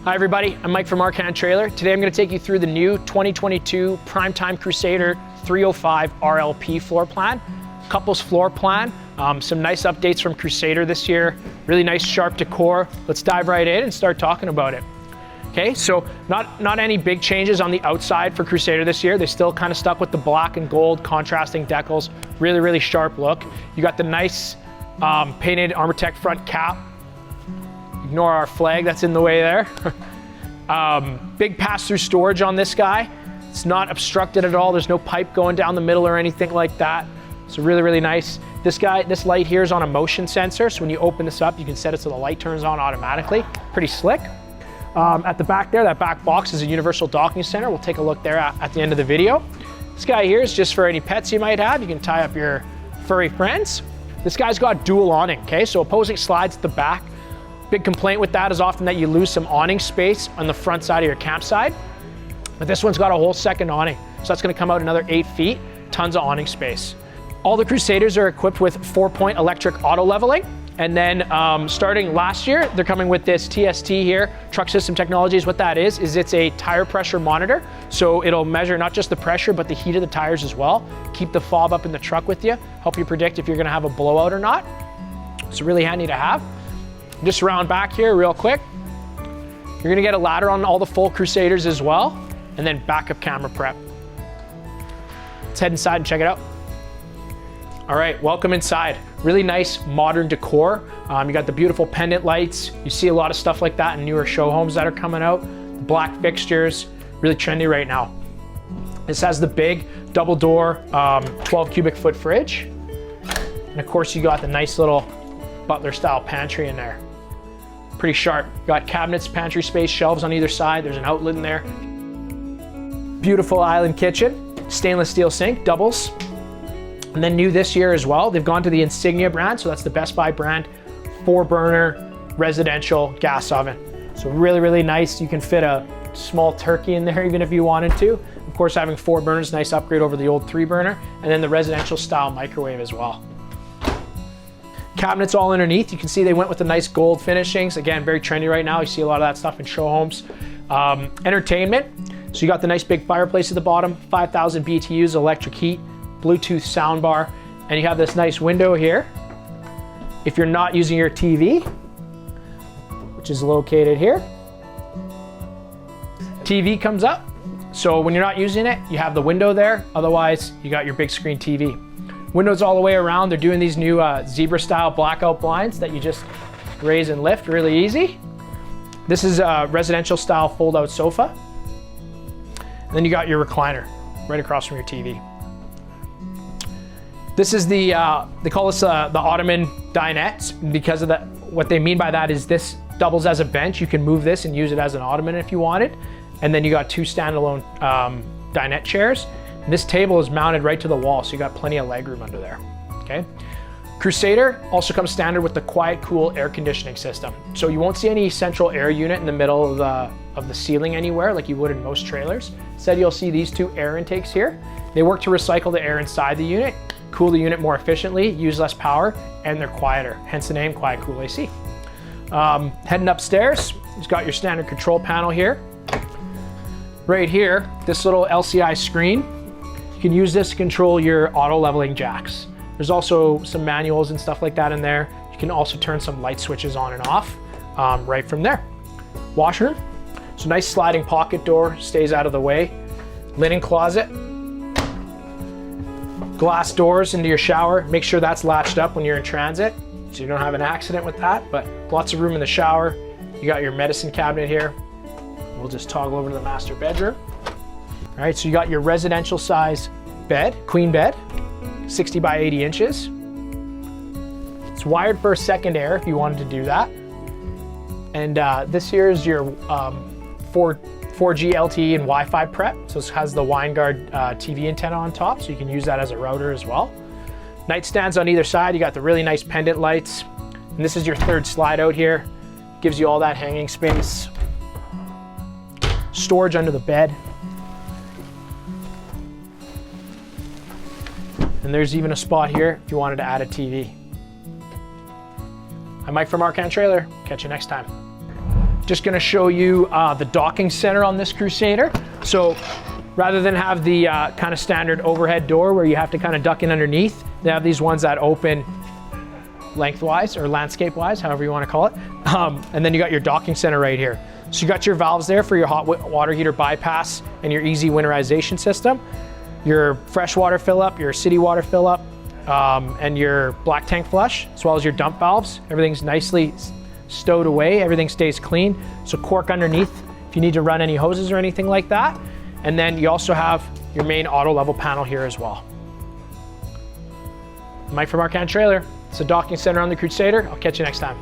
Hi everybody, I'm Mike from Untitled Trailer. Today I'm going to take you through the new 2022 Primetime Crusader 305 RLP floor plan. Couples floor plan, some nice updates from Crusader this year, really nice sharp decor. Let's dive right in and start talking about it. Okay, so not any big changes on the outside for Crusader this year. They still kind of stuck with the black and gold contrasting decals, really sharp look. You got the nice painted Armortech front cap. Ignore our flag that's in the way there. Big pass-through storage on this guy. It's not obstructed at all. There's no pipe going down the middle or anything like that. So really nice. This light here is on a motion sensor. So when you open this up, you can set it so the light turns on automatically. Pretty slick. At the back there, that back box is a universal docking center. We'll take a look there at the end of the video. This guy here is just for any pets you might have. You can tie up your furry friends. This guy's got dual awning, okay? So opposing slides at the back. Big complaint with that is often that you lose some awning space on the front side of your campsite. But this one's got a whole second awning. So that's gonna come out another 8 feet, tons of awning space. All the Crusaders are equipped with 4-point electric auto leveling. And then starting last year, they're coming with this TST here, Truck System Technologies. What that is it's a tire pressure monitor. So it'll measure not just the pressure, but the heat of the tires as well. Keep the fob up in the truck with you, help you predict if you're gonna have a blowout or not. It's really handy to have. Just round back here real quick. You're gonna get a ladder on all the full Crusaders as well, and then backup camera prep. Let's head inside and check it out. All right, welcome inside. Really nice modern decor. You got the beautiful pendant lights. You see a lot of stuff like that in newer show homes that are coming out. Black fixtures, really trendy right now. This has the big double door 12 cubic foot fridge. And of course you got the nice little butler style pantry in there. Pretty sharp. You got cabinets, pantry space, shelves on either side. There's an outlet in there. Beautiful island kitchen, stainless steel sink, doubles. And then new this year as well, they've gone to the Insignia brand, so that's the Best Buy brand, 4-burner residential gas oven. So really nice. You can fit a small turkey in there even if you wanted to. Of course, having 4 burners, nice upgrade over the old 3-burner, and then the residential style microwave as well. Cabinets all underneath. You can see they went with the nice gold finishings. Again, very trendy right now. You see a lot of that stuff in show homes. Entertainment. So you got the nice big fireplace at the bottom, 5,000 BTUs electric heat, Bluetooth soundbar, and you have this nice window here. If you're not using your TV, which is located here, TV comes up. So when you're not using it, you have the window there. Otherwise, you got your big screen TV. Windows all the way around. They're doing these new zebra style blackout blinds that you just raise and lift really easy. This is a residential style fold out sofa. And then you got your recliner right across from your TV. This is the, they call this the Ottoman dinette because of what they mean by that is this doubles as a bench. You can move this and use it as an ottoman if you wanted. And then you got 2 standalone dinette chairs. This table is mounted right to the wall, so you got plenty of leg room under there, okay? Crusader also comes standard with the quiet, cool air conditioning system. So you won't see any central air unit in the middle of the ceiling anywhere like you would in most trailers. Instead, you'll see these 2 air intakes here. They work to recycle the air inside the unit, cool the unit more efficiently, use less power, and they're quieter, hence the name Quiet Cool AC. Heading upstairs, you've got your standard control panel here. Right here, this little LCI screen. You can use this to control your auto leveling jacks. There's also some manuals and stuff like that in there. You can also turn some light switches on and off right from there. Washer, so nice sliding pocket door, stays out of the way. Linen closet. Glass doors into your shower. Make sure that's latched up when you're in transit so you don't have an accident with that, but lots of room in the shower. You got your medicine cabinet here. We'll just toggle over to the master bedroom. All right, so you got your residential size bed, queen bed, 60 by 80 inches. It's wired for a second air if you wanted to do that. And this here is your 4G LTE and Wi-Fi prep. So this has the WineGuard TV antenna on top, so you can use that as a router as well. Nightstands on either side. You got the really nice pendant lights. And this is your 3rd slide out here. Gives you all that hanging space. Storage under the bed. And there's even a spot here if you wanted to add a TV. I'm Mike from Untitled Trailer. Catch you next time. Just gonna show you the docking center on this Crusader. So rather than have the kind of standard overhead door where you have to kind of duck in underneath, they have these ones that open lengthwise or landscape-wise, however you want to call it. And then you got your docking center right here. So you got your valves there for your hot water heater bypass and your easy winterization system, your freshwater fill up, your city water fill up, and your black tank flush, as well as your dump valves. Everything's nicely stowed away. Everything stays clean. So cork underneath if you need to run any hoses or anything like that. And then you also have your main auto level panel here as well. Mike from Trailer. It's a docking center on the Crusader. I'll catch you next time.